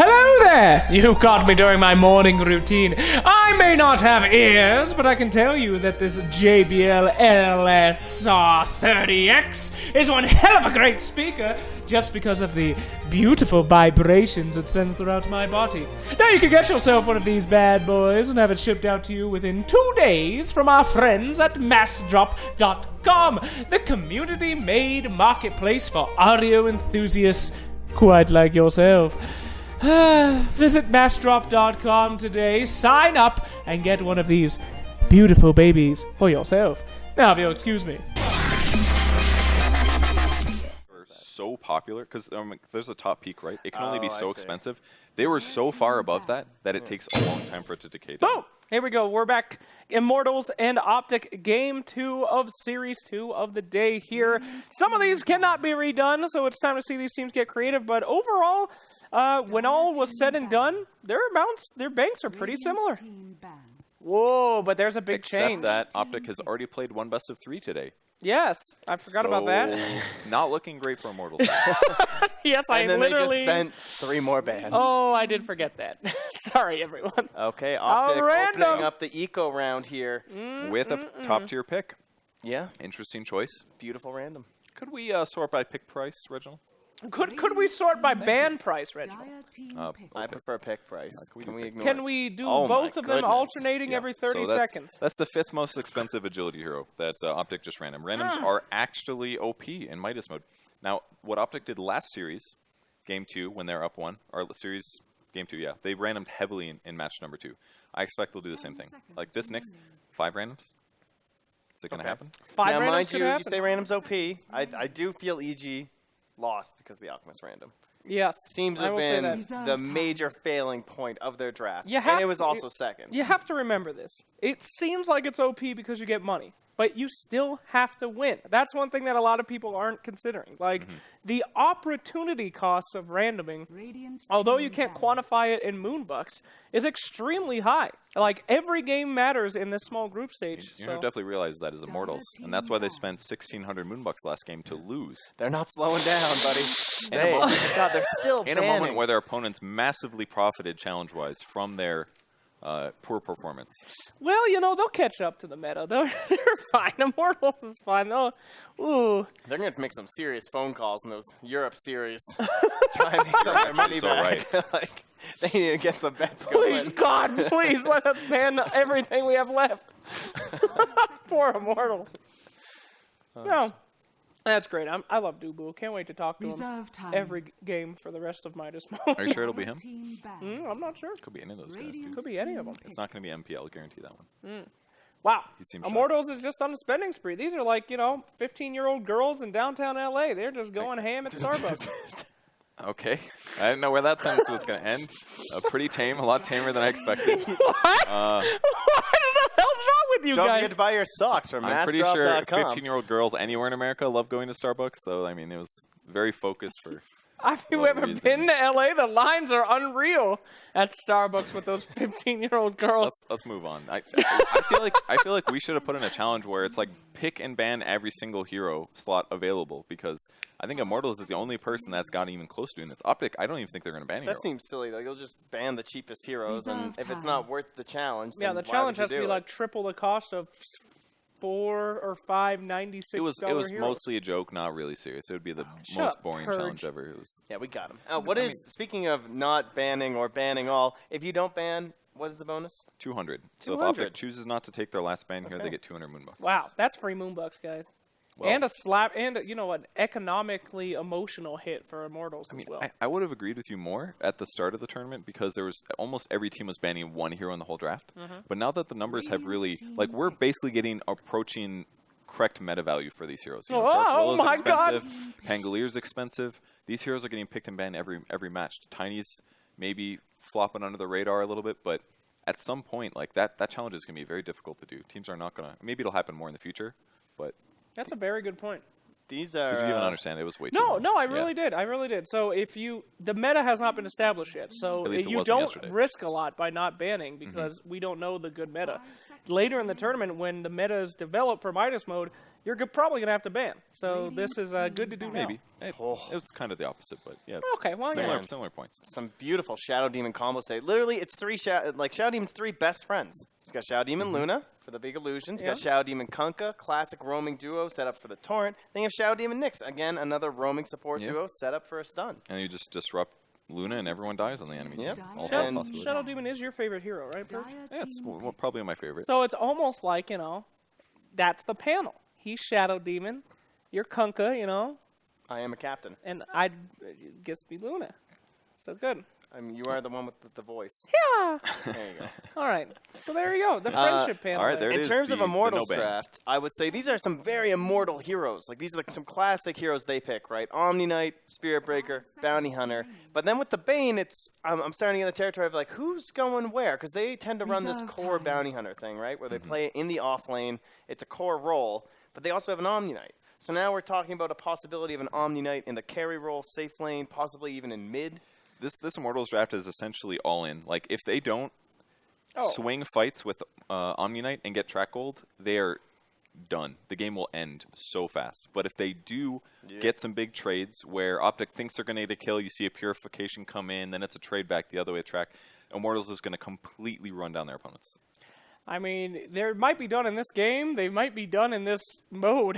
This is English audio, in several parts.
hello there! You caught me during my morning routine. I may not have ears, but I can tell you that this JBL LSR30X is one hell of a great speaker just because of the beautiful vibrations it sends throughout my body. Now you can get yourself one of these bad boys and have it shipped out to you within 2 days from our friends at massdrop.com, the community-made marketplace for audio enthusiasts quite like yourself. Visit matchdrop.com today, sign up, and get one of these beautiful babies for yourself. Now, if you'll excuse me. So popular, because there's a top peak, right? It can only be so expensive. They were so far above that it takes a long time for it to decay down. Boom! Here we go. We're back. Immortals and OpTic, Game 2 of Series 2 of the day here. Some of these cannot be redone, so it's time to see these teams get creative, but overall, when all was said and done, their banks are pretty similar. Whoa, but there's a big change. Except that OpTic has already played 1 best-of-3 today. Yes, I forgot about that. Not looking great for Immortals. Yes, I and then literally... they just spent 3 more bans. Oh, I did forget that. Sorry, everyone. Okay, OpTic opening up the eco round here. With a top-tier pick. Yeah. Interesting choice. Beautiful random. Could we sort by pick price, Reginald? Could we sort by ban price, Reginald? I prefer pick price. Can we do both of them alternating every 30 seconds? That's the 5th most expensive agility hero that OpTic just random. Randoms are actually OP in Midas mode. Now, what OpTic did last series, Game 2, when they're up 1, or series Game 2, yeah, they randomed heavily in match number 2. I expect they'll do the same thing. Like this next 5 randoms. Is it going to happen? 5 now, randoms mind you, happen. you say randoms OP. I do feel EG lost because of the Alchemist random. Yes, seems to have been the major failing point of their draft. And it was also second. You have to remember this. It seems like it's OP because you get money, but you still have to win. That's one thing that a lot of people aren't considering. Like, the opportunity costs of randoming, although you can't quantify it in moonbucks, is extremely high. Like, every game matters in this small group stage. You definitely realize that as Immortals, and that's why they spent 1,600 moonbucks last game to lose. They're not slowing down, buddy. God, they're still in a moment where their opponents massively profited challenge-wise from their poor performance. Well, they'll catch up to the meta. They're fine. Immortals is fine. They're going to have to make some serious phone calls in those Europe series. Try and make some of their money back. Right. Like, they need to get some bets going. Please, God, please let us ban everything we have left. Poor Immortals. No. That's great. I love Dubu. Can't wait to talk to him every game for the rest of Midas mode. Are you sure it'll be him? I'm not sure. Could be any of those guys. Could be any of them. It's not going to be MPL. I'll guarantee that one. Wow. He Immortals is just on a spending spree. These are like, 15-year-old girls in downtown L.A. They're just going ham at Starbucks. Okay. I didn't know where that sentence was going to end. Pretty tame. A lot tamer than I expected. What? What the hell's wrong with you Don't guys? forget to buy your socks from I'm pretty sure massdrop.com. 15-year-old girls anywhere in America love going to Starbucks. So, I mean, it was very focused for... Have you ever been to L.A.? The lines are unreal at Starbucks with those 15-year-old girls. Let's move on. I feel like we should have put in a challenge where it's like pick and ban every single hero slot available, because I think Immortals is the only person that's gotten even close to doing this. OpTic, I don't even think they're going to ban a hero. That seems silly. Like, you'll just ban the cheapest heroes, and if it's not worth the challenge, then the challenge has to be like triple the cost of 4 or 5 $96 It was heroes. mostly a joke, not really serious. It would be the most boring challenge ever. Yeah, we got him. Speaking of not banning or banning all, if you don't ban, what is the bonus? 200. So if OpTic chooses not to take their last ban here, they get 200 moonbucks. Wow, that's free moonbucks, guys. Well, and a slap, and an economically emotional hit for Immortals as well. I would have agreed with you more at the start of the tournament, because there was almost every team was banning 1 hero in the whole draft. But now that the numbers have really, like, we're basically approaching correct meta value for these heroes. Oh my God! Pangalier's expensive. These heroes are getting picked and banned every match. Tiny's maybe flopping under the radar a little bit, but at some point, like that challenge is going to be very difficult to do. Teams are not going to. Maybe it'll happen more in the future, but. That's a very good point. These are. Did you even understand? It was way too long. No, I really did. I really did. So the meta has not been established yet. So you don't risk a lot by not banning, because we don't know the good meta. Later in the tournament, when the meta is developed for Midas mode, you're probably going to have to ban. So this is good to do now. Maybe. It was kind of the opposite, but yeah. Okay, well, Similar points. Some beautiful Shadow Demon combo state. Literally, it's Shadow Demon's 3 best friends. He's got Shadow Demon Luna for the big illusions. He's got Shadow Demon Kunkka, classic roaming duo set up for the torrent. Then you have Shadow Demon Nyx, again, another roaming support duo set up for a stun. And you just disrupt Luna and everyone dies on the enemy team. Also a possibility. Shadow Demon is your favorite hero, right, Perch? Yeah, it's probably my favorite. So it's almost like, that's the panel. He's Shadow Demon. You're Kunkka, I am a captain. And I'd guess be Luna. So good. I mean, you are the one with the voice. Yeah. There you go. All right. So there you go. The friendship panel. All right, there it In is, terms of Immortals the no ban. draft, I would say these are some very immortal heroes. Like, these are like some classic heroes they pick, right? Omni Knight, Spirit Breaker, Bounty Hunter. But then with the Bane, I'm starting in the territory of, like, who's going where? Because they tend to run this core Bounty Hunter thing, right? Where they play it in the off lane. It's a core role. But they also have an Omni Knight. So now we're talking about a possibility of an Omni Knight in the carry role, safe lane, possibly even in mid. This Immortals draft is essentially all in. Like, if they don't swing fights with Omni Knight and get track gold, they are done. The game will end so fast. But if they do get some big trades where OpTic thinks they're going to get a kill, you see a Purification come in, then it's a trade back the other way track, Immortals is going to completely run down their opponents. I mean, they might be done in this game. They might be done in this mode.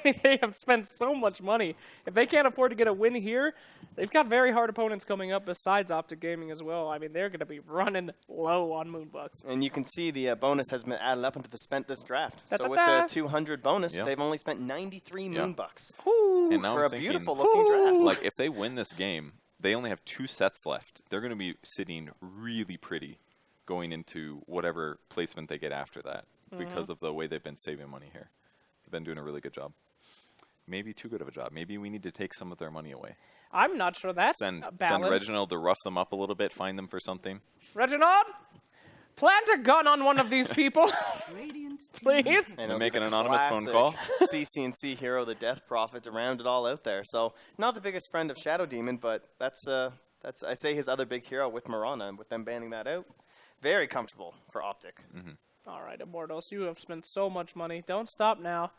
They have spent so much money. If they can't afford to get a win here, they've got very hard opponents coming up besides OpTic Gaming as well. I mean, they're going to be running low on Moonbucks. And you can see the bonus has been added up into the spent this draft. So with the 200 bonus, they've only spent 93 Moonbucks And now for I'm a thinking, beautiful-looking draft. like, if they win this game, they only have 2 sets left. They're going to be sitting really pretty going into whatever placement they get after that because of the way they've been saving money here. They've been doing a really good job. Maybe too good of a job. Maybe we need to take some of their money away. I'm not sure that's Send balanced. Reginald to rough them up a little bit, find them for something. Reginald, plant a gun on one of these people, please. And make an anonymous phone call. CC&C hero, the Death Prophet, to round it all out there. So not the biggest friend of Shadow Demon, but that's I say his other big hero with Mirana, and with them banning that out. Very comfortable for OpTic. All right, Immortals, you have spent so much money. Don't stop now.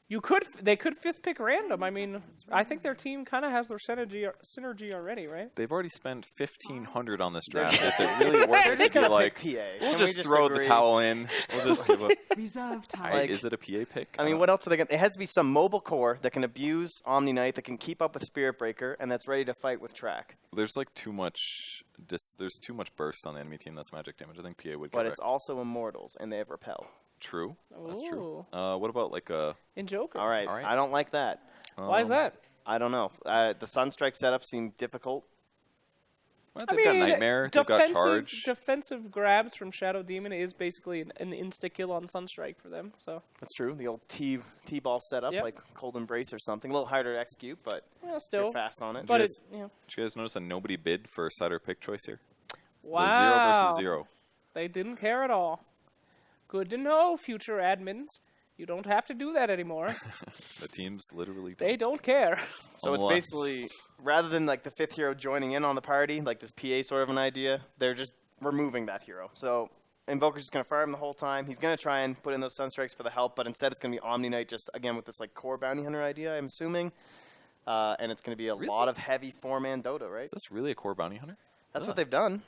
They could 5th pick random. I mean, I think their team kind of has their synergy already, right? They've already spent $1,500 on this draft. Is it really worth it to be like, PA. we'll just throw the towel in. We'll just give up. Reserve time. Is it a PA pick? I mean, what else are they going to... It has to be some mobile core that can abuse Omni Knight, that can keep up with Spirit Breaker, and that's ready to fight with track. There's like too much... There's too much burst on the enemy team that's magic damage. I think PA would get But wrecked. it's also Immortals, and they have Repel. True. That's true. Ooh. What about like a... In Joker. All right. I don't like that. Why is that? I don't know. The Sunstrike setup seemed difficult. Well, they've got Nightmare. They've got Charge. Defensive grabs from Shadow Demon is basically an insta-kill on Sunstrike for them. So That's true. The old T-ball setup, like Cold Embrace or something. A little harder to execute, but still you're fast on it. But Did you guys notice that nobody bid for a Cider pick choice here? Wow. So 0 versus 0. They didn't care at all. Good to know, future admins. You don't have to do that anymore. The teams literally don't. They don't care. So it's basically, rather than like the 5th hero joining in on the party, like this PA sort of an idea, they're just removing that hero. So Invoker's just going to fire him the whole time. He's going to try and put in those Sunstrikes for the help, but instead it's going to be Omni Knight just, again, with this like core Bounty Hunter idea, I'm assuming. And it's going to be a lot of heavy 4-man Dota, right? Is this really a core Bounty Hunter? That's what they've done.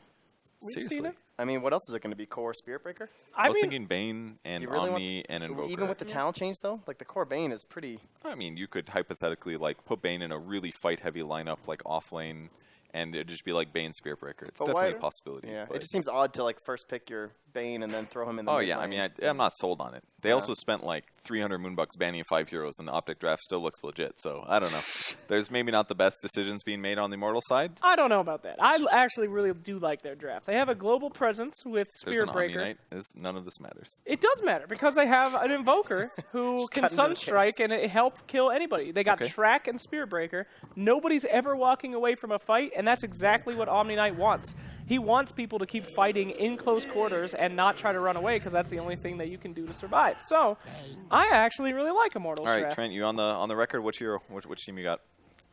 Seriously? I mean, what else is it going to be? Core Spirit Breaker? I was thinking Bane and Omni and Invoker. Even with the talent change, though? Like, the core Bane is pretty... I mean, you could hypothetically, like, put Bane in a really fight-heavy lineup, like, off-lane, and it'd just be like Bane Spirit Breaker. It's definitely a possibility. Yeah, it just seems odd to, like, first pick your Bane and then throw him in the mid lane. I mean, I'm not sold on it. They also spent, like, 300 Moonbucks banning 5 heroes, and the OpTic draft still looks legit, so I don't know. There's maybe not the best decisions being made on the Immortal side. I don't know about that. I actually really do like their draft. They have a global presence with Spirit Breaker. Omni Knight. None of this matters. It does matter, because they have an Invoker who can Sunstrike and help kill anybody. They got Track and Spirit Breaker. Nobody's ever walking away from a fight, and that's exactly what Omni Knight wants. He wants people to keep fighting in close quarters and not try to run away, because that's the only thing that you can do to survive. So, I actually really like Immortals. All right, Trent, you on the record? Which hero? Which team you got?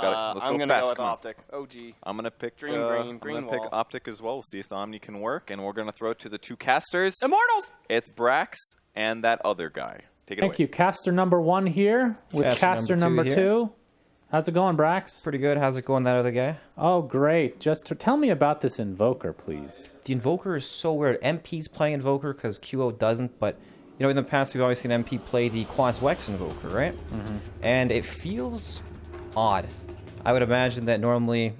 Let's I'm going to go with OpTic. OG. I'm going to pick Green pick OpTic as well. We'll see if the Omni can work, and we're going to throw it to the 2 casters. Immortals! It's Brax and that other guy. Take it away. Thank you. Caster number 1 here with caster number 2. How's it going, Brax? Pretty good. How's it going, that other guy? Oh, great. Just tell me about this Invoker, please. The Invoker is so weird. MP's playing Invoker because QO doesn't, but you know, in the past we've always seen MP play the Quas-Wex Invoker, right? And it feels odd. I would imagine that normally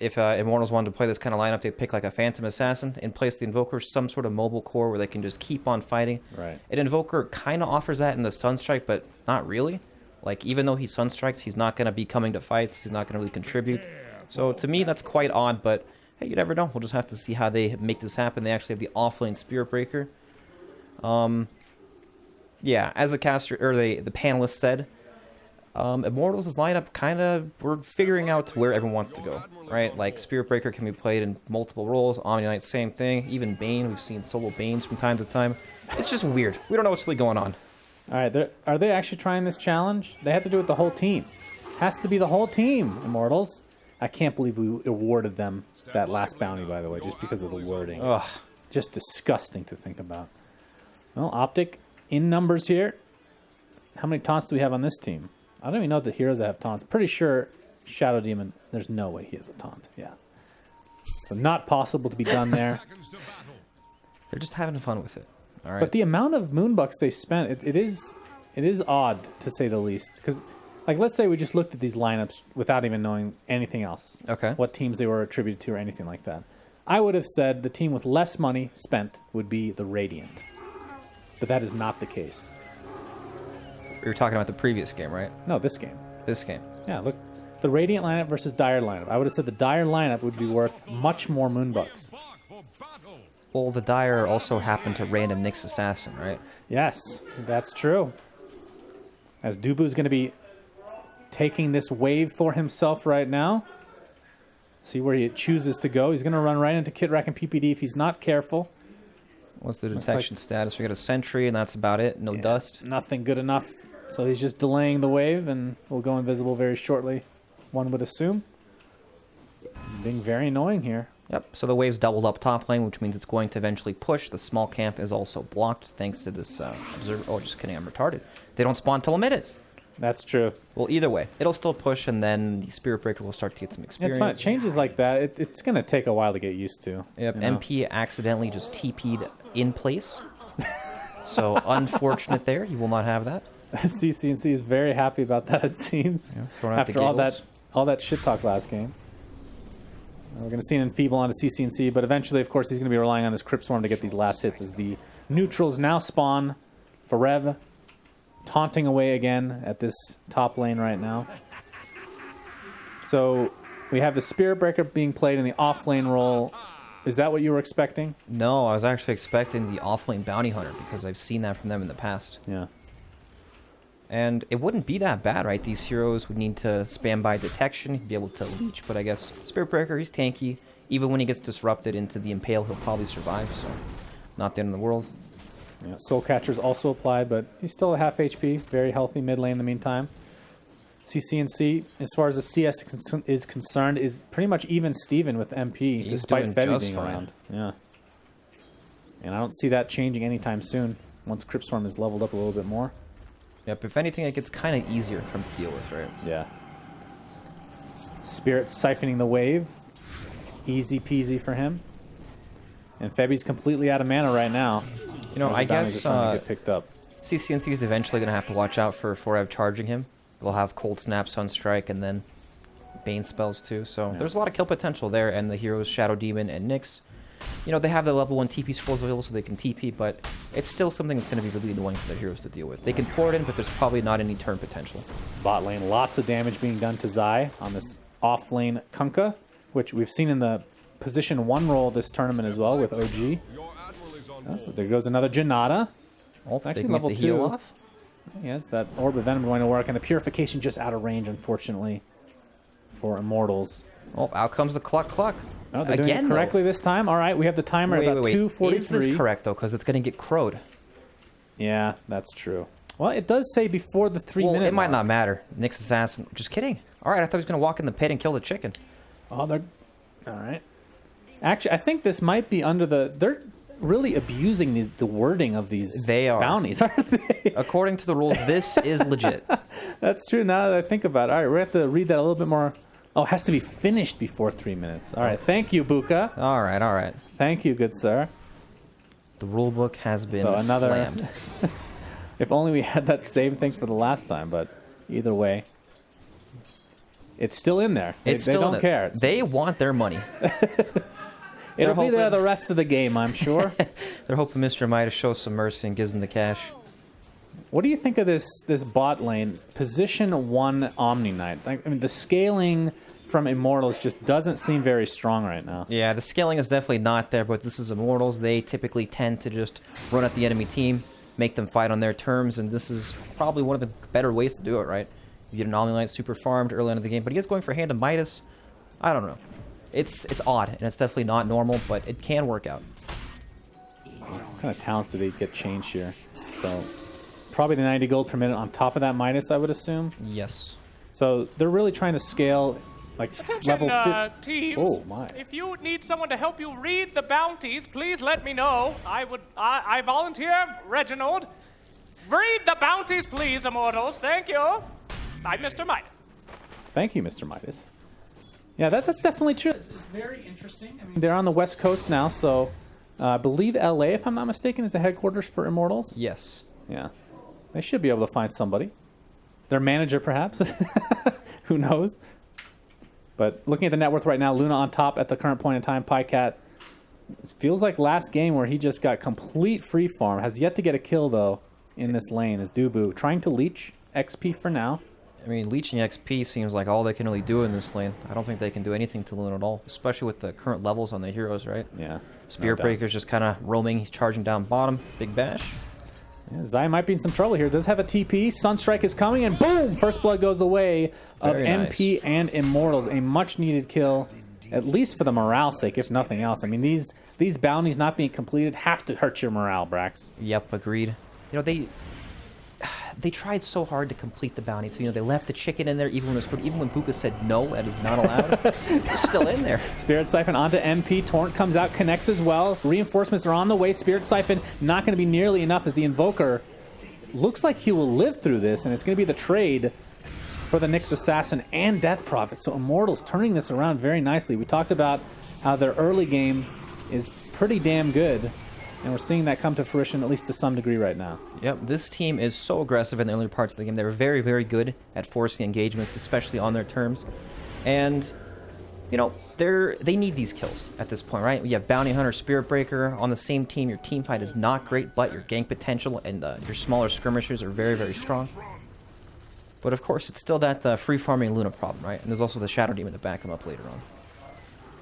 if Immortals wanted to play this kind of lineup, they'd pick like a Phantom Assassin and place the Invoker some sort of mobile core where they can just keep on fighting. Right. An Invoker kind of offers that in the Sunstrike, but not really. Like, even though he Sunstrikes, he's not going to be coming to fights. He's not going to really contribute. So, to me, that's quite odd, but hey, you never know. We'll just have to see how they make this happen. They actually have the offlane Spirit Breaker. Yeah, as the caster, or the panelists said, Immortals' lineup kind of, we're figuring out where everyone wants to go, right? Like, Spirit Breaker can be played in multiple roles. Omni Knight, same thing. Even Bane, we've seen solo Banes from time to time. It's just weird. We don't know what's really going on. All right, are they actually trying this challenge? They have to do it with the whole team. Has to be the whole team, Immortals. I can't believe we awarded them that last bounty, by the way, just because of the wording. Ugh. Just disgusting to think about. Well, OpTic in numbers here. How many taunts do we have on this team? I don't even know the heroes that have taunts. Pretty sure Shadow Demon, there's no way he has a taunt. Yeah. So not possible to be done there. They're just having fun with it. All right. But the amount of moonbucks they spent, it is odd, to say the least. Because, like, let's say we just looked at these lineups without even knowing anything else. Okay. What teams they were attributed to or anything like that. I would have said the team with less money spent would be the Radiant. But that is not the case. You're talking about the previous game, right? No, this game. This game. Yeah, look. The Radiant lineup versus Dire lineup. I would have said the Dire lineup would be worth much more moonbucks. Well, the Dire also happened to random Nyx Assassin, right? Yes, that's true. As Dubu's going to be taking this wave for himself right now. See where he chooses to go. He's going to run right into Kit Rack and PPD if he's not careful. What's the detection status? We got a sentry, and that's about it. No dust. Nothing good enough. So he's just delaying the wave, and will go invisible very shortly, one would assume. Being very annoying here. Yep, so the wave's doubled up top lane, which means it's going to eventually push. The small camp is also blocked thanks to this observer. Oh, just kidding, I'm retarded. They don't spawn till a minute. That's true. Well, either way, it'll still push, and then the Spirit Breaker will start to get some experience. It's fine. Changes like that, it's going to take a while to get used to. Yep, you know? MP accidentally just TP'd in place. So, unfortunate there. You will not have that. CCNC is very happy about that, it seems. Yeah, after all that shit talk last game. We're going to see an enfeeble onto CCNC, but eventually, of course, he's going to be relying on this Crypt Swarm to get these last hits as the neutrals now spawn for Rev, taunting away again at this top lane right now. So we have the Spirit Breaker being played in the off-lane role. Is that what you were expecting? No, I was actually expecting the off-lane Bounty Hunter because I've seen that from them in the past. Yeah. And it wouldn't be that bad, right? These heroes would need to spam by detection, he'd be able to leech, but I guess Spirit Breaker, he's tanky. Even when he gets disrupted into the Impale, he'll probably survive, so not the end of the world. Yeah, Soul Catcher's also applied, but he's still at half HP. Very healthy mid lane in the meantime. CCNC, as far as the CS is concerned, is pretty much even Steven with MP, He's despite doing Febby just being fine. around. Yeah. And I don't see that changing anytime soon, once Crypt Swarm is leveled up a little bit more. Yep, if anything, it gets kind of easier for him to deal with, right? Yeah. Spirit siphoning the wave. Easy peasy for him. And Febby's completely out of mana right now. You know, I guess get picked up. CCNC is eventually going to have to watch out for Forev charging him. They'll have Cold Snap, Sunstrike, and then Bane spells too. So there's a lot of kill potential there, and the heroes Shadow Demon and Nyx. You know, they have the level 1 TP scrolls available so they can TP, but it's still something that's going to be really annoying for the heroes to deal with. They can pour it in, but there's probably not any turn potential. Bot lane, lots of damage being done to Zai on this off-lane Kunkka, which we've seen in the position 1 role this tournament as well with OG. Oh, there goes another Janata. Oh, Actually, they can level get the heal 2. off. Yes, that Orb of Venom going to work, and a Purification just out of range, unfortunately, for Immortals. Oh, out comes the cluck. No, they're doing it correctly this time. All right, we have the timer at about 2:43. Is this correct, though? Because it's going to get crowed. Yeah, that's true. Well, it does say before the 3-minute it might mark. not matter. Nyx Assassin. Just kidding. All right, I thought he was going to walk in the pit and kill the chicken. Oh, they're... All right. Actually, I think this might be under the... really abusing the wording of these They are. bounties, aren't they? According to the rules, this is legit. That's true now that I think about it. All right, we have to read that a little bit more. Oh, it has to be finished before 3 minutes. All right, thank you, Buka. All right, all right. Thank you, good sir. The rule book has been So another. slammed. If only we had that same thing for the last time, but either way, it's still in there. They don't care. They want their money. It'll be there hoping- the rest of the game, I'm sure. They're hoping Mr. Midas shows some mercy and gives them the cash. What do you think of this bot lane? Position 1 Omni Knight. I mean, the scaling from Immortals just doesn't seem very strong right now. Yeah, the scaling is definitely not there, but this is Immortals. They typically tend to just run at the enemy team, make them fight on their terms, and this is probably one of the better ways to do it, right? You get an Omni Knight super farmed early into the game, but he is going for hand to Midas. I don't know. It's odd, and it's definitely not normal, but it can work out. What kind of talents did he get changed here? So probably the 90 gold per minute on top of that Midas, I would assume. Yes. So they're really trying to scale like Attention, level teams. Oh my. If you need someone to help you read the bounties, please let me know. I volunteer, Reginald. Read the bounties, please, Immortals. Thank you. I'm Mr. Midas. Thank you, Mr. Midas. Yeah, that's definitely true. It's very interesting. I mean, they're on the West Coast now, so I believe LA, if I'm not mistaken, is the headquarters for Immortals. Yes. Yeah. They should be able to find somebody. Their manager, perhaps. Who knows? But looking at the net worth right now, Luna on top at the current point in time. Pycat, it feels like last game where he just got complete free farm. Has yet to get a kill, though, in this lane is Dubu. Trying to leech XP for now. I mean, leeching XP seems like all they can really do in this lane. I don't think they can do anything to Luna at all, especially with the current levels on the heroes, right? Yeah. Spirit Breaker's just kind of roaming. He's charging down bottom. Big bash. Yeah, Zai might be in some trouble here. Does have a TP. Sunstrike is coming, and boom! First blood goes away of Very MP nice. and Immortals. A much-needed kill, at least for the morale's sake, if nothing else. I mean, these bounties not being completed have to hurt your morale, Brax. Yep, agreed. You know, they tried so hard to complete the bounty. So, you know, they left the chicken in there even when Buka said no, that is not allowed. They're still in there. Spirit Siphon onto MP. Torrent comes out, connects as well. Reinforcements are on the way. Spirit Siphon not going to be nearly enough as the Invoker looks like he will live through this, and it's going to be the trade for the Nyx Assassin and Death Prophet. So Immortals turning this around very nicely. We talked about how their early game is pretty damn good, and we're seeing that come to fruition at least to some degree right now. Yep, this team is so aggressive in the early parts of the game. They're very, very good at forcing engagements, especially on their terms. And, you know, they need these kills at this point, right? You have Bounty Hunter, Spirit Breaker on the same team. Your team fight is not great, but your gank potential and your smaller skirmishers are very, very strong. But, of course, it's still that free-farming Luna problem, right? And there's also the Shadow Demon to back him up later on.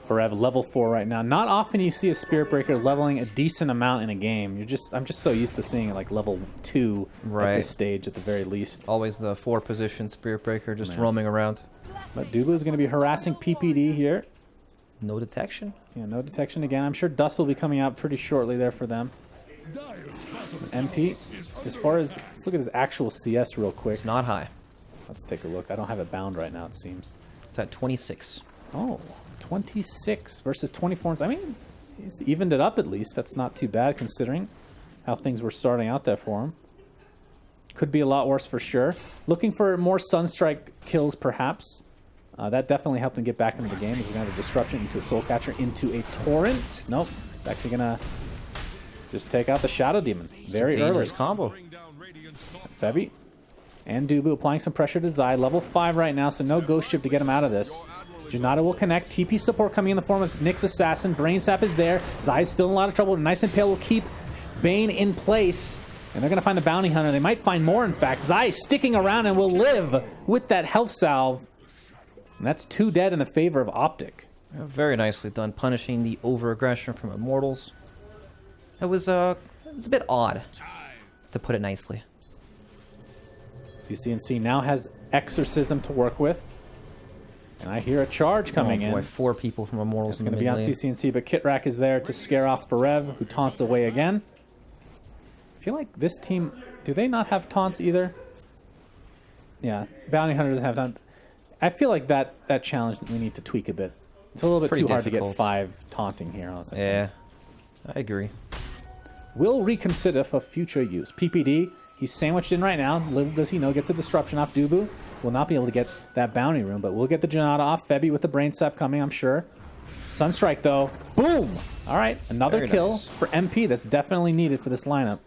Berev level 4 right now. Not often you see a Spirit Breaker leveling a decent amount in a game. I'm just so used to seeing it like level 2 Right. at this stage at the very least. Always the 4-position Spirit Breaker just roaming around. But Dubu is going to be harassing PPD here. No detection. Yeah, no detection again. I'm sure Dust will be coming out pretty shortly there for them. MP, as far as, let's look at his actual CS real quick. It's not high. Let's take a look. I don't have it bound right now, it seems. It's at 26. Oh, 26 versus 24. I mean, he's evened it up at least. That's not too bad considering how things were starting out there for him. Could be a lot worse for sure. Looking for more Sunstrike kills, perhaps. That definitely helped him get back into the game. He's going to have a disruption into Soul Catcher, into a Torrent. Nope. It's actually going to just take out the Shadow Demon very early. Dangerous combo. Febby and Dubu applying some pressure to Zai. Level 5 right now, so no Ghost Ship to get him out of this. Janata will connect. TP support coming in the form of Nyx Assassin. Brain Sap is there. Zai's still in a lot of trouble. Nice and Pale will keep Bane in place. And they're going to find the Bounty Hunter. They might find more, in fact. Zai sticking around and will live with that health salve. And that's 2 dead in the favor of OpTic. Very nicely done, punishing the over-aggression from Immortals. It was a bit odd, to put it nicely. CCNC now has Exorcism to work with. And I hear a charge coming Oh boy, in. 4 people from Immortals It's in going the to be on mid lane. CCNC, but Kitrak is there to scare off Berev, who taunts away again. I feel like this team, do they not have taunts either? Yeah, Bounty Hunter doesn't have taunt. I feel like that challenge we need to tweak a bit. It's a little bit Pretty too hard to get difficult. 5 taunting here. Yeah, I agree. will reconsider for future use. PPD, he's sandwiched in right now. Little does he know, gets a disruption off Dubu. Will not be able to get that bounty room, but we'll get the Janata off. Febby with the brain sap coming, I'm sure. Sunstrike, though. Boom! All right, another Very kill nice. for MP that's definitely needed for this lineup.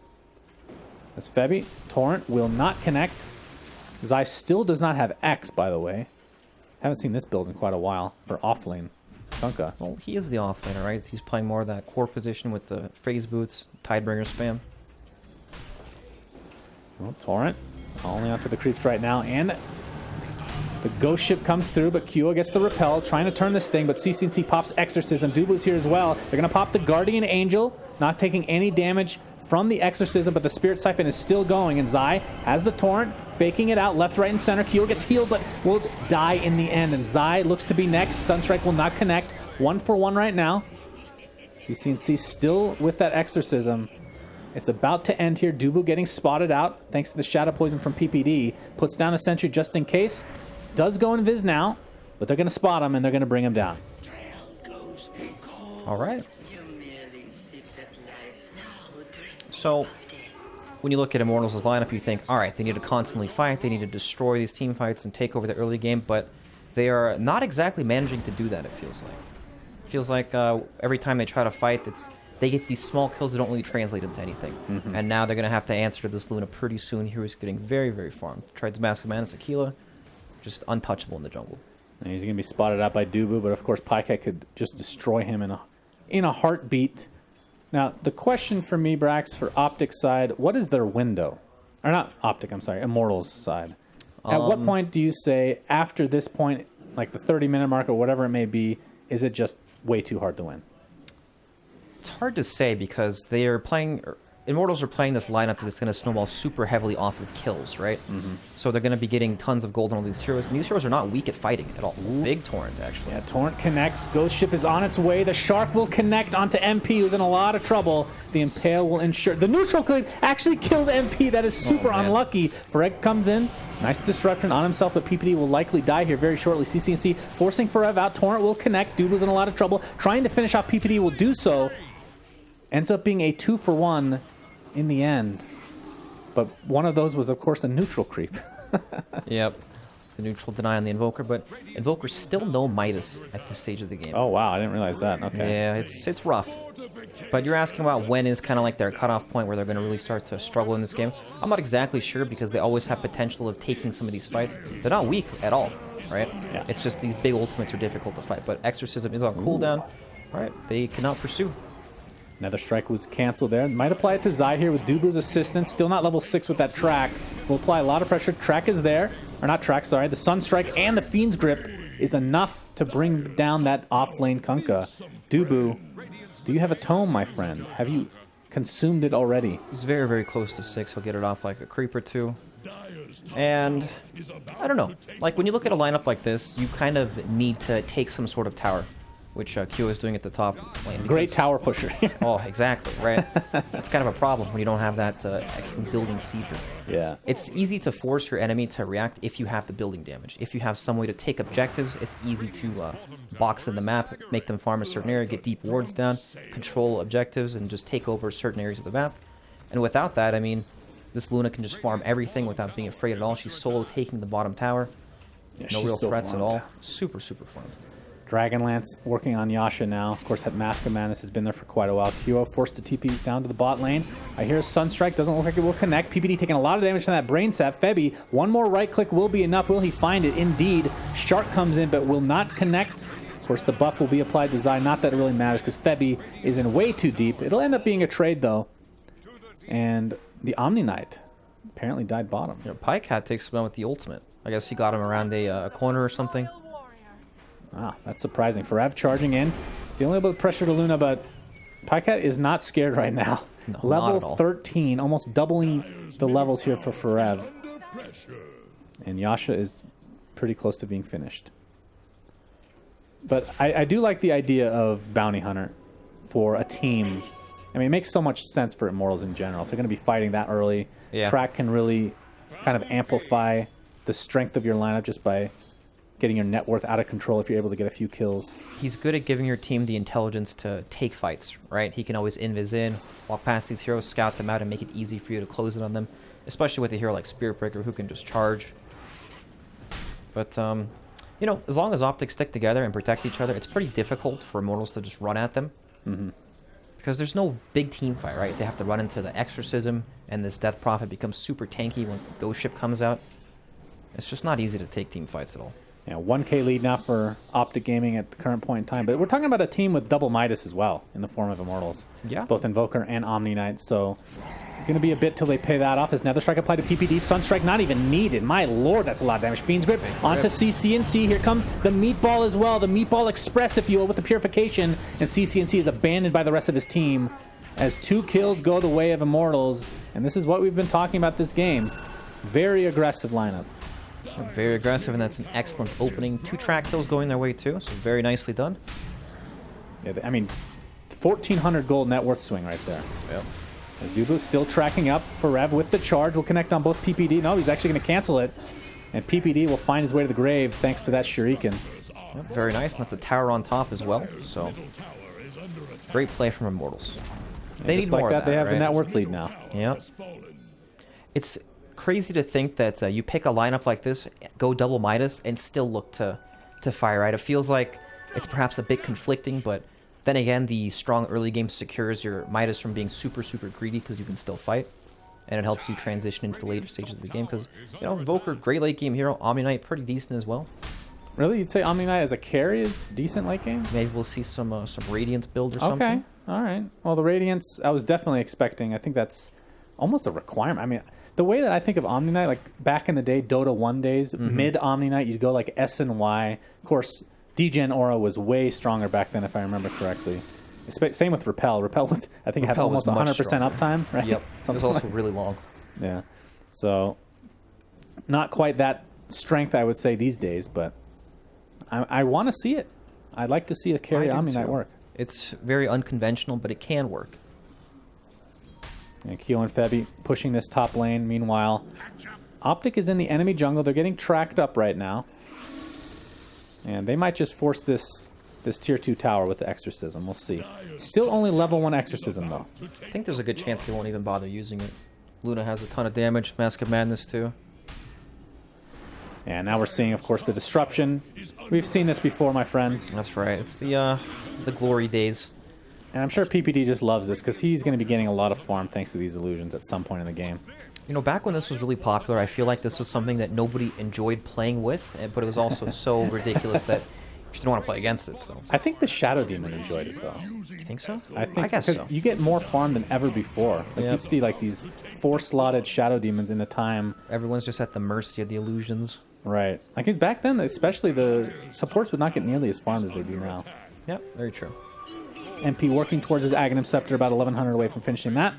As Febby, Torrent will not connect. Zai still does not have X, by the way. Haven't seen this build in quite a while for offlane. Kunkka. Well, he is the offlaner, right? He's playing more of that core position with the phase boots, Tidebringer spam. Well, Torrent only onto the creeps right now, and the ghost ship comes through, but Kyo gets the repel, trying to turn this thing, but CCNC pops Exorcism. Dubu's here as well. They're going to pop the Guardian Angel, not taking any damage from the Exorcism, but the Spirit Siphon is still going, and Zai has the Torrent, faking it out, left, right, and center. Kyo gets healed, but will die in the end, and Zai looks to be next. Sunstrike will not connect. 1-for-1 right now. CCNC still with that Exorcism. It's about to end here. Dubu getting spotted out, thanks to the Shadow Poison from PPD. Puts down a sentry just in case. Does go in Viz now, but they're going to spot him, and they're going to bring him down. All right. So, when you look at Immortals' lineup, you think, all right, they need to constantly fight, they need to destroy these team fights and take over the early game, but they are not exactly managing to do that, it feels like. It feels like every time they try to fight, they get these small kills that don't really translate into anything. And now they're going to have to answer to this Luna pretty soon. Hero's getting very, very farmed. Tried to Mask of Madness Aquila, just untouchable in the jungle. And he's going to be spotted out by Dubu, but of course Pycat could just destroy him in a heartbeat. Now, the question for me, Brax, for OpTic side, what is their window? Or not OpTic, I'm sorry, Immortals side. At what point do you say, after this point, like the 30-minute mark or whatever it may be, is it just way too hard to win? It's hard to say because they are playing... Immortals are playing this lineup that's going to snowball super heavily off of kills, right? So they're going to be getting tons of gold on all these heroes, and these heroes are not weak at fighting at all. Big Torrent, actually. Yeah, Torrent connects. Ghost Ship is on its way. The Shark will connect onto MP, who's in a lot of trouble. The Impale will ensure... The neutral could actually kill MP. That is super unlucky. Fareg comes in. Nice disruption on himself, but PPD will likely die here very shortly. CCNC forcing Forev out. Torrent will connect. Dude was in a lot of trouble. Trying to finish off PPD will do so. Ends up being a 2-for-1 in the end. But one of those was, of course, a neutral creep. Yep. The neutral deny on the Invoker, but Invoker's still no Midas at this stage of the game. Oh, wow. I didn't realize that. Okay. Yeah, it's rough. But you're asking about when is kind of like their cutoff point where they're going to really start to struggle in this game. I'm not exactly sure because they always have potential of taking some of these fights. They're not weak at all, right? Yeah. It's just these big ultimates are difficult to fight. But Exorcism is on cooldown. All right, they cannot pursue. Another strike was canceled there. Might apply it to Zai here with Dubu's assistance. Still not level 6 with that track. Will apply a lot of pressure. Track is there. Or not track, sorry. The Sunstrike and the Fiend's Grip is enough to bring down that off-lane Kunkka. Dubu, do you have a tome, my friend? Have you consumed it already? He's very, very close to 6. He'll get it off like a creep or two. And I don't know. Like, when you look at a lineup like this, you kind of need to take some sort of tower, which Q is doing at the top lane. Great tower pusher. Oh, exactly, right? It's kind of a problem when you don't have that excellent building seeker. Yeah. It's easy to force your enemy to react if you have the building damage. If you have some way to take objectives, it's easy to box in the map, make them farm a certain area, get deep wards down, control objectives, and just take over certain areas of the map. And without that, I mean, this Luna can just farm everything without being afraid at all. She's solo taking the bottom tower. Yeah, No she's real so threats at farmed. all. Super, super farmed. Dragonlance working on Yasha now. Of course, that Mask of Madness has been there for quite a while. Kyo forced to TP down to the bot lane. I hear Sunstrike. Doesn't look like it will connect. PPD taking a lot of damage from that brain sap. Febby, one more right click will be enough. Will he find it? Indeed. Shark comes in, but will not connect. Of course, the buff will be applied to Zai. Not that it really matters, because Febby is in way too deep. It'll end up being a trade, though. And the Omni Knight apparently died bottom. You know, Pycat takes him down with the ultimate. I guess he got him around a corner or something. Ah, that's surprising. Forev charging in. Dealing a little bit of pressure to Luna, but Pycat is not scared right now. No, not at Level all. 13, almost doubling the levels here for Forev. And Yasha is pretty close to being finished. But I do like the idea of Bounty Hunter for a team. I mean, it makes so much sense for Immortals in general. If they're going to be fighting that early, Yeah. Track can really kind of amplify the strength of your lineup just by getting your net worth out of control if you're able to get a few kills. He's good at giving your team the intelligence to take fights, right? He can always invis in, walk past these heroes, scout them out, and make it easy for you to close it on them, especially with a hero like Spirit Breaker who can just charge. But, you know, as long as OpTic stick together and protect each other, it's pretty difficult for Immortals to just run at them. Because there's no big team fight, right? They have to run into the Exorcism, and this Death Prophet becomes super tanky once the Ghost Ship comes out. It's just not easy to take team fights at all. Yeah, 1K lead now for OpTic Gaming at the current point in time. But we're talking about a team with double Midas as well in the form of Immortals. Yeah. Both Invoker and Omni Knight. So going to be a bit till they pay that off. As Nether Strike applied to PPD. Sunstrike not even needed. My lord, that's a lot of damage. Fiend's Grip onto CCNC. Here comes the Meatball as well. The Meatball Express, if you will, with the Purification. And CCNC is abandoned by the rest of his team as 2 kills go the way of Immortals. And this is what we've been talking about this game. Very aggressive lineup. Very aggressive, and that's an excellent opening. 2 track kills going their way too, so very nicely done. Yeah, I mean, 1,400 gold net worth swing right there. Yep. As Dubu's still tracking up for Rev with the charge. Will connect on both PPD. No, he's actually going to cancel it. And PPD will find his way to the grave thanks to that Shuriken. Yep, very nice, and that's a tower on top as well. So, great play from Immortals. They need just like more that, of that, they have right? the net worth lead now. Yep. It's crazy to think that you pick a lineup like this, go double Midas, and still look to fire, right? It feels like it's perhaps a bit conflicting, but then again, the strong early game secures your Midas from being super, super greedy because you can still fight, and it helps you transition into the later stages of the game because, you know, Invoker, great late game hero, Omni Knight, pretty decent as well. Really? You'd say Omni Knight as a carry is decent late game? Maybe we'll see some Radiant build or something. Okay, all right. Well, the Radiance, I was definitely expecting. I think that's almost a requirement. I mean, the way that I think of Omni Knight, like back in the day, Dota 1 days, mid Omni Knight, you'd go like S and Y. Of course, Degen Aura was way stronger back then, if I remember correctly. Same with Repel. Repel, I think, had Repel almost was much 100% stronger. uptime, right? Yep. It was also really long. Yeah. So, not quite that strength, I would say, these days, but I want to see it. I'd like to see a carry I do Omni Knight too. work. It's very unconventional, but it can work. And Keo and Febby pushing this top lane. Meanwhile, OpTic is in the enemy jungle. They're getting tracked up right now. And they might just force this tier 2 tower with the Exorcism. We'll see. Still only level 1 Exorcism, though. I think there's a good chance they won't even bother using it. Luna has a ton of damage. Mask of Madness, too. And now we're seeing, of course, the Disruption. We've seen this before, my friends. That's right. It's the glory days. And I'm sure PPD just loves this because he's going to be getting a lot of farm thanks to these illusions at some point in the game. You know, back when this was really popular, I feel like this was something that nobody enjoyed playing with, but it was also so ridiculous that you just didn't want to play against it. So I think the Shadow Demon enjoyed it, though. you think so? I think guess so, so. 'cause you get more farm than ever before. Like Yep. you see like these 4-slotted Shadow Demons in a time. Everyone's just at the mercy of the illusions. Right. Like back then, especially the supports would not get nearly as farmed as they do now. Yep, very true. MP working towards his Aghanim Scepter, about 1,100 away from finishing that.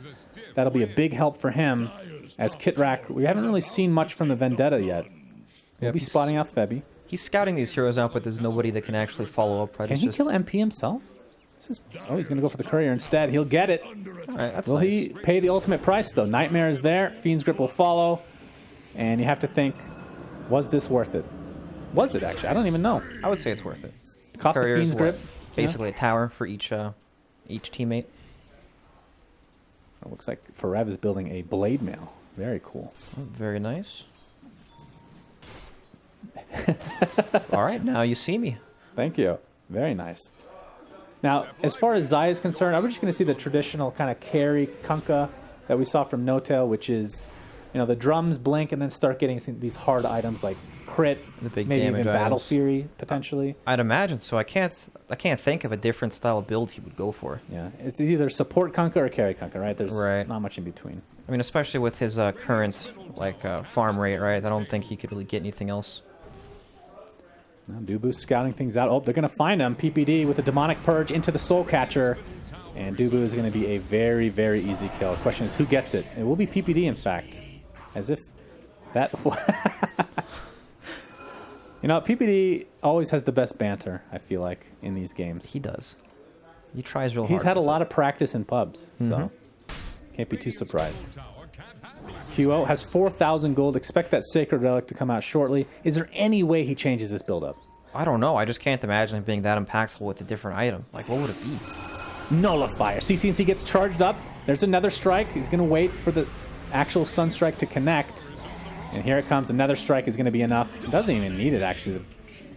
That'll be a big help for him. As Kitrak, we haven't really seen much from the Vendetta yet. We'll Yep, be spotting out Febby. He's scouting these heroes out, but there's nobody that can actually follow up. Right? Can It's he just, kill MP himself? Oh, he's going to go for the courier instead. He'll get it. All right, that's Will nice. he pay the ultimate price, though? Nightmare is there. Fiend's Grip will follow. And you have to think, was this worth it? Was it, actually? I don't even know. I would say it's worth it. Cost of Courier is Fiend's Grip. basically a tower for each teammate. It looks like Forev is building a Blade Mail. Very cool. Oh, very nice. All right, now you see me. Thank you. Very nice. Now, as far as Zaya is concerned, I'm just going to see the traditional kind of carry Kunkka that we saw from No-Tail, which is, you know, the drums blink and then start getting these hard items like crit, The big maybe even damage Battle items. Fury, potentially. I'd imagine so. I can't think of a different style of build he would go for. Yeah, it's either support Kunkka or carry Kunkka, right? There's Right. not much in between. I mean, especially with his current farm rate, right? I don't think he could really get anything else. Now Dubu's scouting things out. Oh, they're going to find him. PPD with a Demonic Purge into the Soul Catcher. And Dubu is going to be a very, very easy kill. The question is, who gets it? It will be PPD, in fact. As if that... You know, PPD always has the best banter, I feel like, in these games. He does. He tries real hard. He's had a with lot it. of practice in pubs, so can't be too surprised. QO has 4,000 gold. Expect that Sacred Relic to come out shortly. Is there any way he changes this build-up? I don't know. I just can't imagine it being that impactful with a different item. Like, what would it be? Nullifier. CCNC gets charged up. There's another strike. He's going to wait for the actual Sunstrike to connect. And here it comes. Another strike is going to be enough. Doesn't even need it, actually.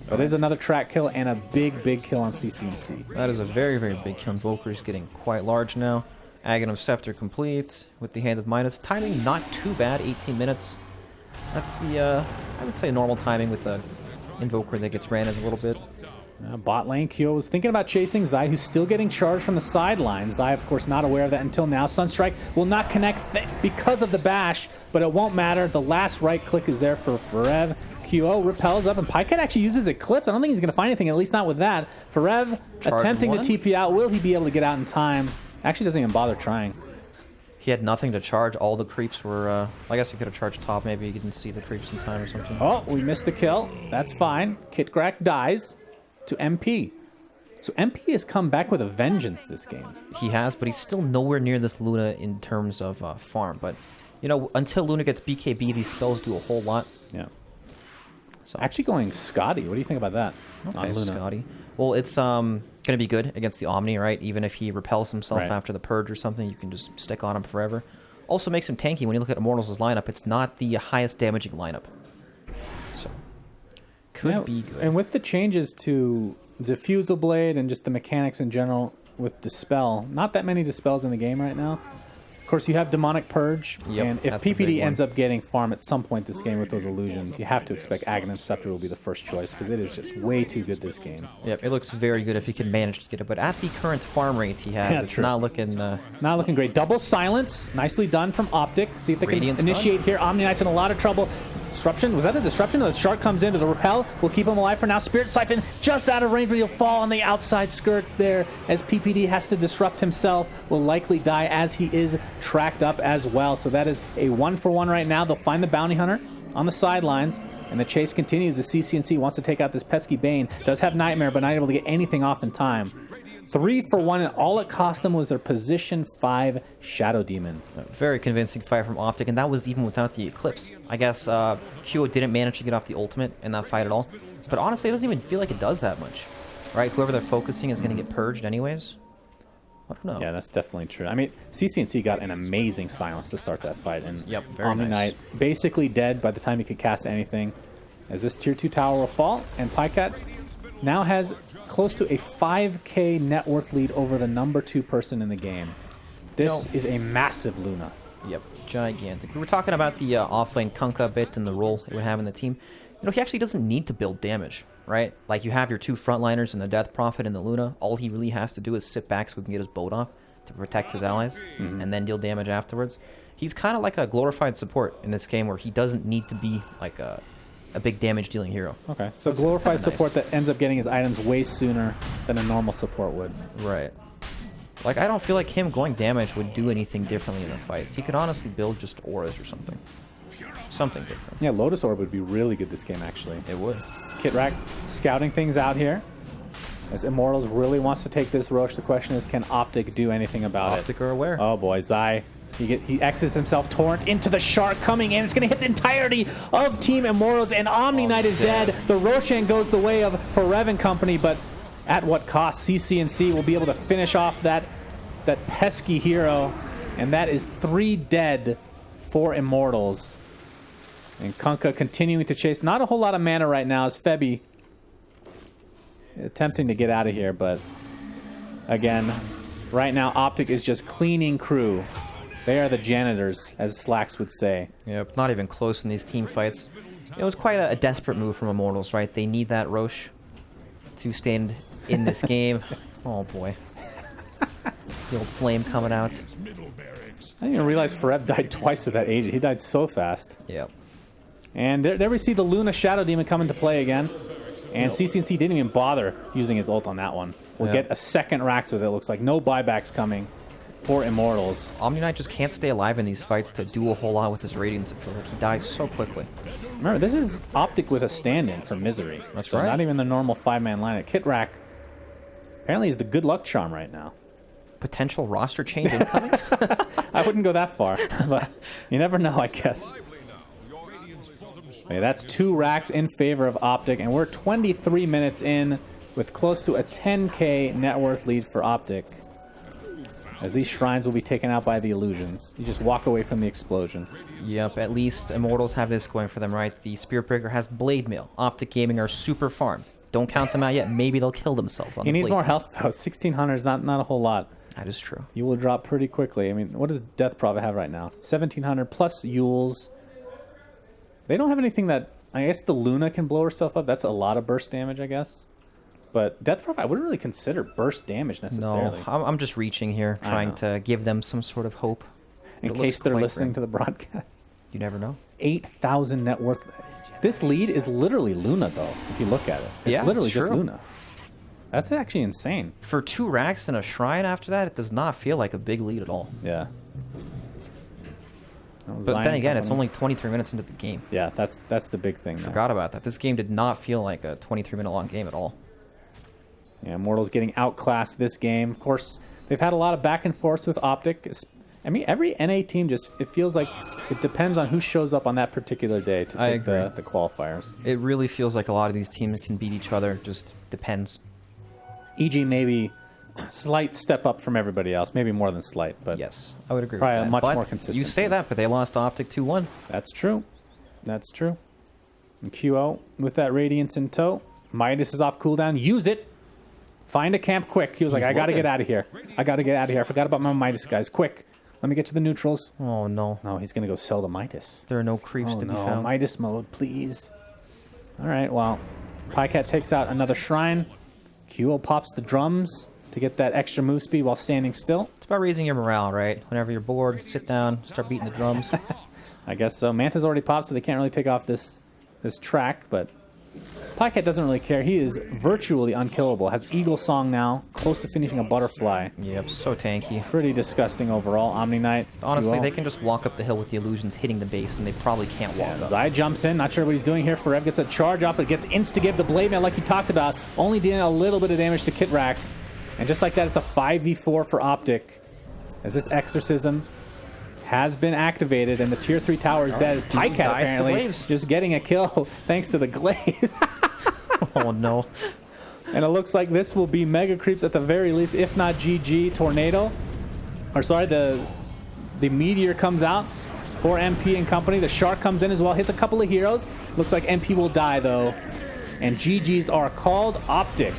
But it is another track kill and a big, big kill on CCNC. That is a very, very big kill. Invoker's getting quite large now. Aghanim Scepter complete with the Hand of Midas. Timing not too bad, 18 minutes. That's the, I would say, normal timing with a Invoker that gets ran in a little bit. Bot lane, Kyo was thinking about chasing Zai, who's still getting charged from the sidelines. Zai, of course, not aware of that until now. Sunstrike will not connect because of the bash, but it won't matter. The last right click is there for Ferev. Kyo repels up, and Pycat actually uses Eclipse. I don't think he's going to find anything, at least not with that. Ferev attempting to TP out. Will he be able to get out in time? Actually doesn't even bother trying. He had nothing to charge. All the creeps were, I guess he could have charged top. Maybe he didn't see the creeps in time or something. Oh, we missed a kill. That's fine. Kitcrack dies to MP. So MP has come back with a vengeance this game. He has, but he's still nowhere near this Luna in terms of farm. But, you know, until Luna gets BKB, these spells do a whole lot. Yeah. So. Actually going Scotty. What do you think about that? Okay, Scotty. Well, it's going to be good against the Omni, right? Even if he repels himself after the Purge or something, you can just stick on him forever. Also makes him tanky. When you look at Immortals' lineup, it's not the highest damaging lineup. So, could be good. And with the changes to Diffusal Blade and just the mechanics in general with Dispel, not that many Dispels in the game right now. Of course, you have Demonic Purge, and if PPD ends up getting farm at some point this game with those illusions, you have to expect Aghanim Scepter will be the first choice, because it is just way too good this game. Yep, it looks very good if he can manage to get it, but at the current farm rate he has, it's not looking... not looking great. Double Silence, nicely done from OpTic. See if they can initiate here. Omni Knight's in a lot of trouble. Disruption, was that a disruption? The Shark comes into the repel. Will keep him alive for now. Spirit Siphon just out of range, but he'll fall on the outside skirts there as PPD has to disrupt himself. Will likely die as he is tracked up as well. So that is a 1-for-1 right now. They'll find the Bounty Hunter on the sidelines, and the chase continues as CCNC wants to take out this pesky Bane. Does have Nightmare, but not able to get anything off in time. 3-for-1, and all it cost them was their position 5 Shadow Demon. A very convincing fight from OpTic, and that was even without the Eclipse. I guess Kyo didn't manage to get off the ultimate in that fight at all. But honestly, it doesn't even feel like it does that much. Right? Whoever they're focusing is going to get purged anyways. I don't know. Yeah, that's definitely true. I mean, CCNC got an amazing silence to start that fight, and Omni Knight basically dead by the time he could cast anything. As this tier 2 tower will fall, and Pycat now has close to a 5k net worth lead over the number 2 person in the game. This is a massive Luna. Yep, gigantic. We were talking about the offlane Kunkka bit and the role it would have in the team. You know, he actually doesn't need to build damage, right? Like, you have your 2 frontliners and the Death Prophet and the Luna. All he really has to do is sit back so he can get his boat off to protect his allies and then deal damage afterwards. He's kind of like a glorified support in this game where he doesn't need to be like a big damage dealing hero. Okay, so glorified support that ends up getting his items way sooner than a normal support would. Right. Like, I don't feel like him going damage would do anything differently in the fights. He could honestly build just auras or something. Something different. Yeah, Lotus Orb would be really good this game, actually. It would. Kitrak scouting things out here. As Immortals really wants to take this Roche, the question is, can OpTic do anything about it? OpTic are aware. Oh boy, Zai. He exits himself, Torrent into the Shark coming in. It's going to hit the entirety of Team Immortals, and Omni Knight is dead. The Roshan goes the way of Ferev and company, but at what cost? CCNC will be able to finish off that pesky hero, and that is 3 dead for Immortals. And Kunkka continuing to chase. Not a whole lot of mana right now as Febi attempting to get out of here, but again, right now OpTic is just cleaning crew. They are the janitors, as Slacks would say. Yep, not even close in these team fights. It was quite a desperate move from Immortals, right? They need that Roche to stand in this game. Oh boy. The old flame coming out. I didn't even realize Ferev died twice with that agent. He died so fast. Yep. And there we see the Luna Shadow Demon come into play again. And CCNC didn't even bother using his ult on that one. We'll get a second Rax with it. Looks like no buybacks coming for Immortals. Omni Knight just can't stay alive in these fights to do a whole lot with his Radiance. It feels like he dies so quickly. Remember, this is OpTic with a stand-in for Misery. That's right. Not even the normal 5-man lineup. Kitrak apparently is the good luck charm right now. potential roster change incoming? I wouldn't go that far, but you never know, I guess. Okay, that's 2 racks in favor of OpTic, and we're 23 minutes in with close to a 10k net worth lead for OpTic. As these shrines will be taken out by the illusions. You just walk away from the explosion. Yep, at least Immortals have this going for them, right? The Spirit Breaker has Blade Mail. OpTic Gaming are super farm. Don't count them out yet. Maybe they'll kill themselves on He the needs Blade more Mail. health, though. 1600 is not a whole lot. That is true. You will drop pretty quickly. I mean, what does Death Prophet have right now? 1700 plus Yules. They don't have anything that... I guess the Luna can blow herself up. That's a lot of burst damage, I guess. But Death Prophet, I wouldn't really consider burst damage necessarily. No, I'm just reaching here, trying to give them some sort of hope. In case they're listening to the broadcast. You never know. 8,000 net worth. This lead is literally Luna, though, if you look at it. It's literally just Luna. That's actually insane. For 2 racks and a shrine after that, it does not feel like a big lead at all. Yeah. But then again, it's only 23 minutes into the game. Yeah, that's the big thing. Forgot about that. This game did not feel like a 23-minute long game at all. Yeah, Immortals getting outclassed this game. Of course, they've had a lot of back and forth with OpTic. I mean, every NA team just, it feels like it depends on who shows up on that particular day to take the qualifiers. It really feels like a lot of these teams can beat each other. Just depends. EG maybe slight step up from everybody else. Maybe more than slight, but yes, I would agree probably with that. much but more consistent. You say that, but they lost to OpTic 2-1. That's true. That's true. And QO with that Radiance in tow. Midas is off cooldown. Use it. Find a camp quick. He was like, I got to get out of here. I got to get out of here. I forgot about my Midas, guys. Quick. Let me get to the neutrals. Oh, no. No, he's going to go sell the Midas. There are no creeps to be found. Midas mode, please. All right, well, Pycat takes out another shrine. QO pops the drums to get that extra move speed while standing still. It's about raising your morale, right? Whenever you're bored, sit down, start beating the drums. I guess so. Manta's already popped, so they can't really take off this track, but Pycat doesn't really care. He is virtually unkillable. Has Eagle Song now, close to finishing a butterfly. Yep, so tanky. Pretty disgusting overall. Omni Knight. Honestly, QO. they can just walk up the hill with the illusions hitting the base, and they probably can't walk up. Zai jumps in. Not sure what he's doing here. Forev gets a charge up, but gets insta-give the Blade Mail like you talked about. Only dealing a little bit of damage to Kitrak. And just like that, it's a 5v4 for OpTic. As this Exorcism has been activated, and the Tier 3 tower is dead. As Pycat apparently just getting a kill thanks to the Glaive. Oh, no. And it looks like this will be Mega Creeps at the very least, if not GG Tornado. Or sorry, the Meteor comes out for MP and company. The Shark comes in as well, hits a couple of heroes. Looks like MP will die though. And GGs are called. OpTic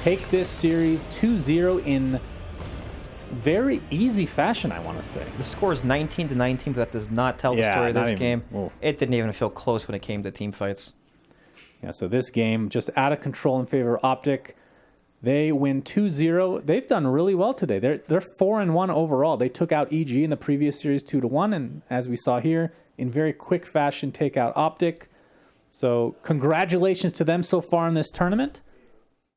take this series 2-0 in very easy fashion, I want to say. The score is 19-19, but that does not tell the story of this game. It didn't even feel close when it came to team fights. Yeah, so this game just out of control in favor of OpTic. They win 2-0. They've done really well today. They're 4-1 overall. They took out EG in the previous series 2-1, and as we saw here, in very quick fashion, take out OpTic. So congratulations to them so far in this tournament.